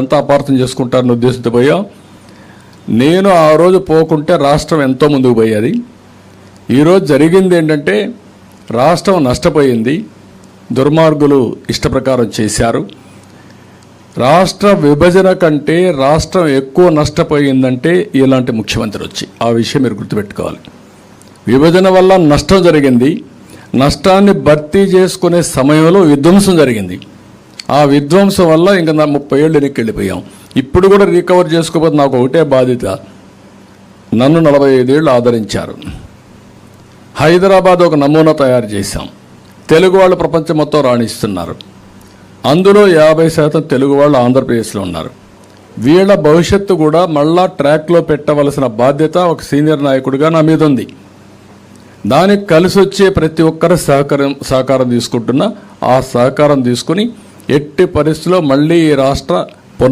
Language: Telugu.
అంతా అపార్థం చేసుకుంటారని ఉద్దేశంతో పోయా. నేను ఆ రోజు పోకుంటే రాష్ట్రం ఎంతో ముందుకు పోయేది. ఈరోజు జరిగింది ఏంటంటే రాష్ట్రం నష్టపోయింది. దుర్మార్గులు ఇష్టప్రకారం చేశారు. రాష్ట్ర విభజన కంటే రాష్ట్రం ఎక్కువ నష్టపోయిందంటే ఇలాంటి ముఖ్యమంత్రి వచ్చి, ఆ విషయం మీరు గుర్తుపెట్టుకోవాలి. విభజన వల్ల నష్టం జరిగింది. నష్టాన్ని భర్తీ చేసుకునే సమయంలో విధ్వంసం జరిగింది. ఆ విధ్వంసం వల్ల ఇంకా 30 ఏళ్ళు వెనక్కి వెళ్ళిపోయాం. ఇప్పుడు కూడా రికవర్ చేసుకోకపోతే నాకు ఒకటే బాధ్యత. నన్ను 45 ఏళ్ళు ఆదరించారు. హైదరాబాద్ ఒక నమూనా తయారు చేశాం. తెలుగు వాళ్ళు ప్రపంచం మొత్తం రాణిస్తున్నారు. అందులో 50% తెలుగు వాళ్ళు ఆంధ్రప్రదేశ్లో ఉన్నారు. వీళ్ళ భవిష్యత్తు కూడా మళ్ళా ట్రాక్లో పెట్టవలసిన బాధ్యత ఒక సీనియర్ నాయకుడిగా నా మీద ఉంది. దానికి కలిసి వచ్చే ప్రతి ఒక్కరు సహకారం తీసుకుంటున్నా. ఆ సహకారం తీసుకుని ఎట్టి పరిస్థితుల్లో మళ్ళీ ఈ రాష్ట్ర